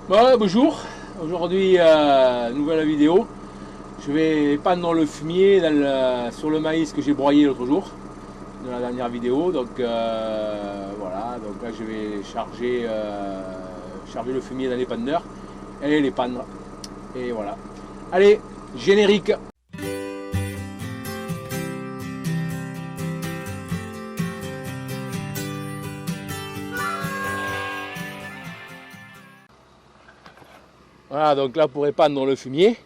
Bon, bonjour, aujourd'hui nouvelle vidéo. Je vais pendre le fumier sur le maïs que j'ai broyé l'autre jour, dans la dernière vidéo. Donc voilà, donc là je vais charger le fumier dans les pendeurs et les pendre. Et voilà. Allez, générique. Voilà, donc là pour épandre le fumier,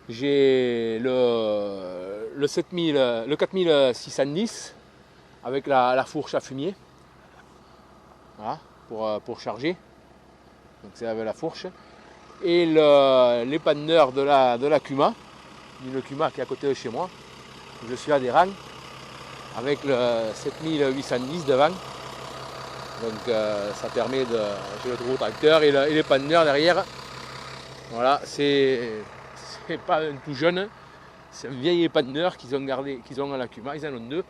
j'ai le 4610 avec la fourche à fumier. Voilà, pour charger. Donc c'est avec la fourche. Et l'épandeur de la Kuma, d'une Kuma qui est à côté de chez moi. Je suis adhérent avec le 7810 devant. Donc ça permet de. J'ai le gros tracteur et l'épandeur derrière. Voilà, c'est pas un tout jeune, c'est un vieil épandeur qu'ils ont à la Kuma, ils en ont deux,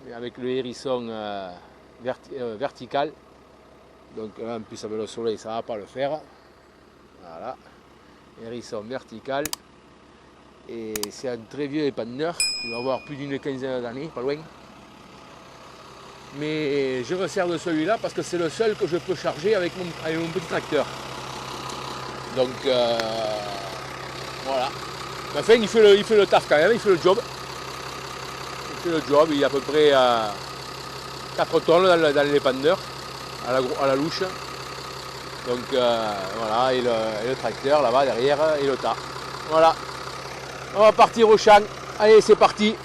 mais avec le hérisson vertical. Donc là, en plus avec le soleil, ça ne va pas le faire. Voilà, hérisson vertical. Et c'est un très vieux épandeur, il va avoir plus d'une quinzaine d'années, pas loin. Mais je me sers de celui-là parce que c'est le seul que je peux charger avec mon petit tracteur. Donc voilà. Enfin, il fait le taf quand même, il fait le job. Il y a à peu près 4 tonnes dans l'épandeur, à la louche. Donc voilà, et le tracteur là-bas derrière et le tas. Voilà. On va partir au champ. Allez, c'est parti.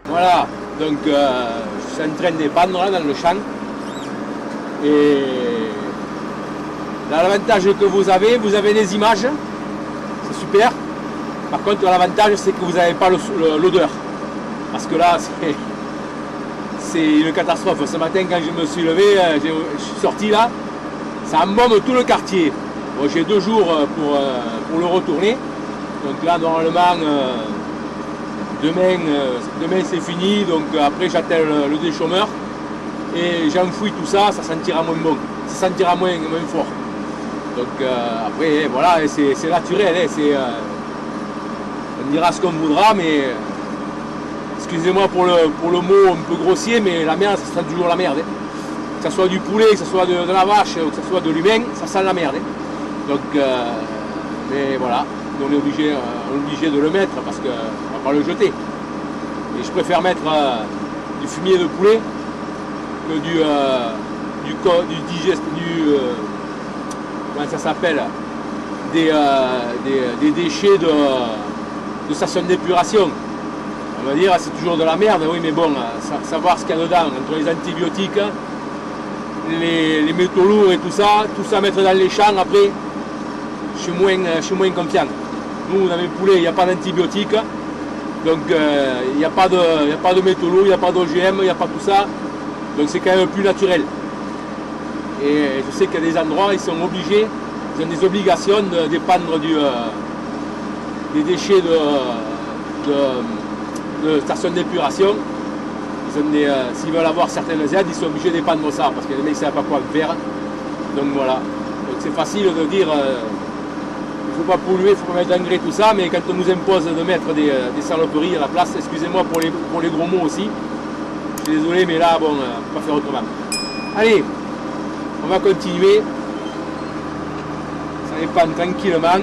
Voilà, donc je suis en train d'épandre là dans le champ. Et là, l'avantage que vous avez des images, c'est super. Par contre, l'avantage, c'est que vous n'avez pas l'odeur. Parce que là, c'est une catastrophe. Ce matin, quand je me suis levé, je suis sorti là, ça embaume tout le quartier. Bon, j'ai 2 jours pour le retourner. Donc là, normalement, demain c'est fini. Donc après, j'attends le déchômeur. Et j'enfouis tout ça, ça sentira moins bon. Ça sentira moins fort. Donc après, voilà, c'est naturel. Hein, on dira ce qu'on voudra, mais excusez-moi pour le mot un peu grossier, mais la merde, ça sent toujours la merde. Hein. Que ce soit du poulet, que ce soit de la vache, ou que ce soit de l'humain, ça sent la merde. Hein. Donc, mais voilà, on est obligé de le mettre parce qu'on ne va pas le jeter. Et je préfère mettre du fumier de poulet que comment ça s'appelle, des déchets de station d'épuration. On va dire c'est toujours de la merde, oui, mais bon, savoir ce qu'il y a dedans, entre les antibiotiques, les métaux lourds et tout ça mettre dans les champs, après, je suis moins confiant. Nous, dans les poulets, il n'y a pas d'antibiotiques, donc il n'y a pas de métaux lourds, il n'y a pas d'OGM, il n'y a pas tout ça, donc c'est quand même plus naturel. Et je sais qu'il y a des endroits, ils ont des obligations de dépendre des déchets de stations d'épuration. S'ils veulent avoir certaines aides, ils sont obligés de dépendre ça, parce que les mecs ne savent pas quoi faire. Donc voilà. Donc c'est facile de dire il ne faut pas polluer, il faut pas mettre d'engrais, tout ça, mais quand on nous impose de mettre des saloperies à la place, excusez-moi pour les gros mots aussi, je suis désolé, mais là, bon, on ne peut pas faire autrement. Allez, on va continuer. Ça dépend tranquillement.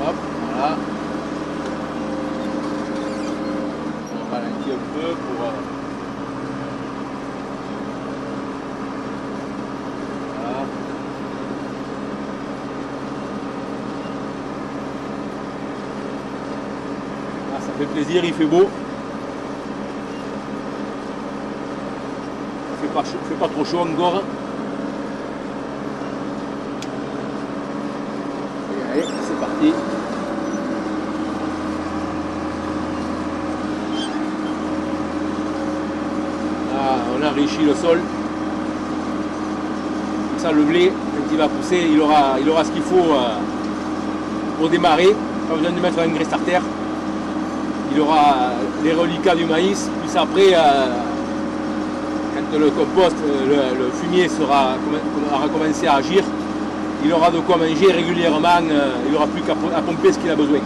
Hop, voilà. On ralentit un peu pour... Voilà. Ah, ça fait plaisir, il fait beau. Il fait pas trop chaud encore. Et allez, c'est parti. Ah, on enrichit le sol. Comme ça, le blé, quand il va pousser, il aura ce qu'il faut pour démarrer. Pas besoin de mettre un engrais starter. Il aura les reliquats du maïs. Puis après, quand le compost, le fumier aura commencé à agir, il aura de quoi manger régulièrement, il n'aura plus qu'à pomper ce qu'il a besoin.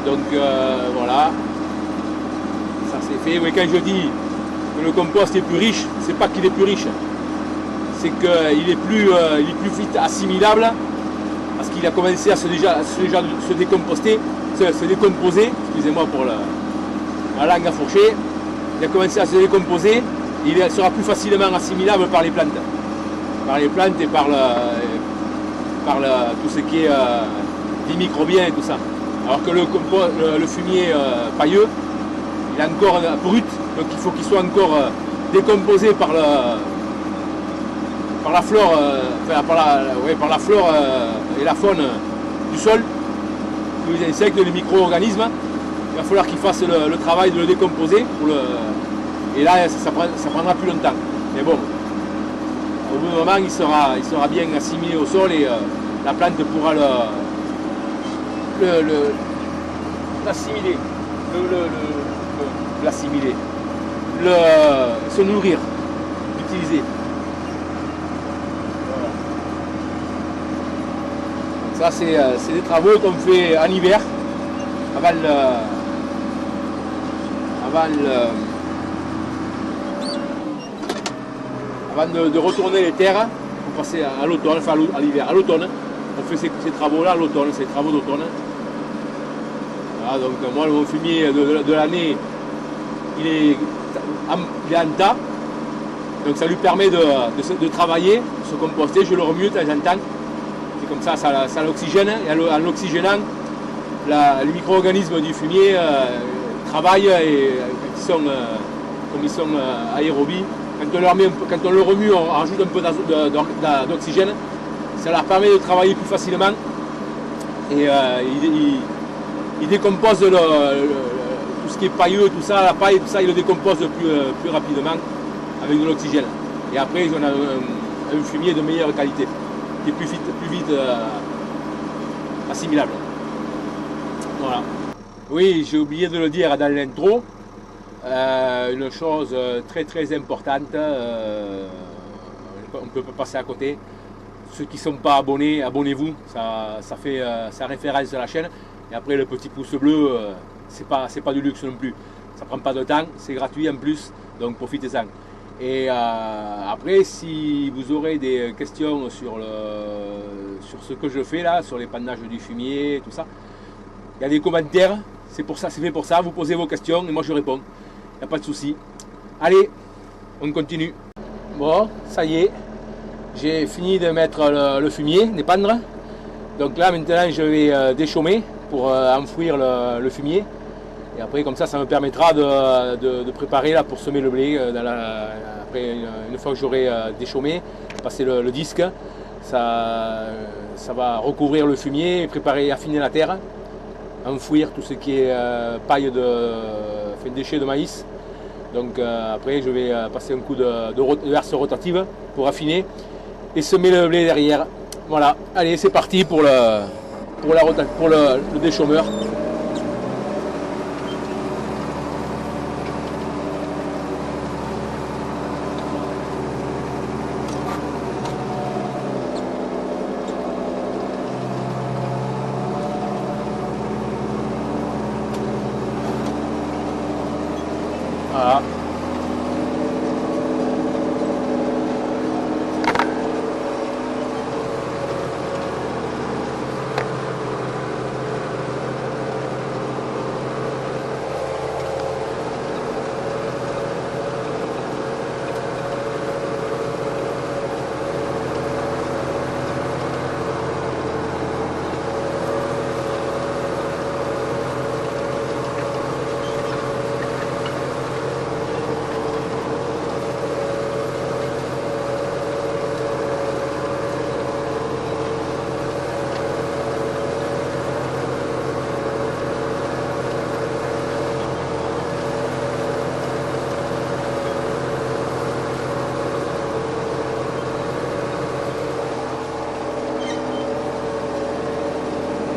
Donc voilà, ça c'est fait. Oui, quand je dis que le compost est plus riche, c'est pas qu'il est plus riche, c'est qu'il est plus vite assimilable, parce qu'il a commencé à se décomposer, excusez-moi pour la langue à fourcher, il a commencé à se décomposer. Il sera plus facilement assimilable par les plantes. Par les plantes et par tout ce qui est des microbiens et tout ça. Alors que le fumier pailleux, il est encore brut, donc il faut qu'il soit encore décomposé par la flore, par la flore et la faune du sol, les insectes, les micro-organismes. Il va falloir qu'il fasse le travail de le décomposer et là, ça prendra plus longtemps. Mais bon, au bout d'un moment, il sera bien assimilé au sol et la plante pourra se nourrir, l'utiliser. Voilà. Ça, c'est des travaux qu'on fait en hiver, avant de retourner les terres, pour passer à l'automne, enfin à l'hiver, à l'automne. On fait ces travaux-là à l'automne, ces travaux d'automne. Voilà, donc moi, mon fumier de l'année, il est en tas. Donc ça lui permet de travailler, de se composter. Je le remue de temps en temps. C'est comme ça l'oxygène. Et en l'oxygénant, les micro-organismes du fumier travaillent et comme ils sont aérobies. Quand on le remue, on rajoute un peu d'oxygène. Ça leur permet de travailler plus facilement. Et ils décomposent tout ce qui est pailleux, tout ça, la paille, tout ça, ils le décomposent plus rapidement avec de l'oxygène. Et après, on a un fumier de meilleure qualité, qui est plus vite assimilable. Voilà. Oui, j'ai oublié de le dire dans l'intro, une chose très importante, on ne peut pas passer à côté. Ceux qui ne sont pas abonnés, abonnez-vous, ça fait sa référence à la chaîne. Et après le petit pouce bleu, c'est pas du luxe non plus. Ça prend pas de temps, c'est gratuit en plus, donc profitez-en. Et après, si vous aurez des questions sur ce que je fais là, sur l'épandage du fumier, tout ça, il y a des commentaires, c'est fait pour ça, vous posez vos questions et moi je réponds. Il n'y a pas de souci. Allez, on continue. Bon, ça y est, j'ai fini de mettre le fumier, d'épandre. Donc là maintenant je vais déchaumer pour enfouir le fumier. Et après comme ça me permettra de préparer là, pour semer le blé. Après une fois que j'aurai déchaumé, passer le disque, ça va recouvrir le fumier, et préparer, affiner la terre, enfouir tout ce qui est paille déchets de maïs. Donc après je vais passer un coup de herse rotative pour affiner et semer le blé derrière. Voilà, allez c'est parti pour le déchaumeur. Voilà.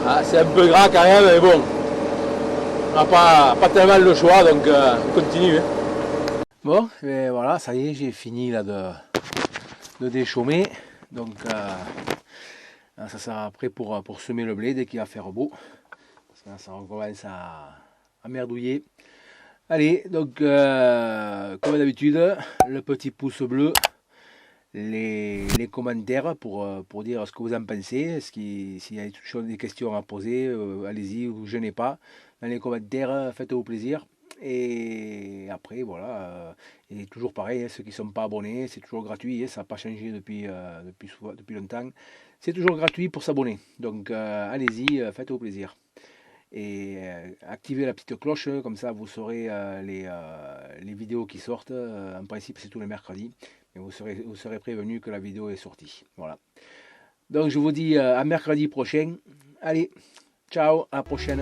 Ah, c'est un peu gras quand même, mais bon, on n'a pas tellement le choix, donc on continue. Hein. Bon, et voilà, ça y est, j'ai fini là de déchaumer. Donc ça sera prêt pour semer le blé dès qu'il va faire beau. Parce que là, ça recommence à merdouiller. Allez, donc comme d'habitude, le petit pouce bleu, les commentaires pour dire ce que vous en pensez. S'il y a des questions à poser, allez-y, vous ne gênez pas. Dans les commentaires, faites-vous plaisir. Et après, voilà, et toujours pareil, hein, ceux qui ne sont pas abonnés, c'est toujours gratuit, hein, ça n'a pas changé depuis longtemps. C'est toujours gratuit pour s'abonner. Donc allez-y, faites-vous plaisir. Et activez la petite cloche, comme ça vous saurez les vidéos qui sortent. En principe, c'est tous les mercredis. Mais vous serez prévenu que la vidéo est sortie. Voilà. Donc je vous dis à mercredi prochain. Allez, ciao, à la prochaine.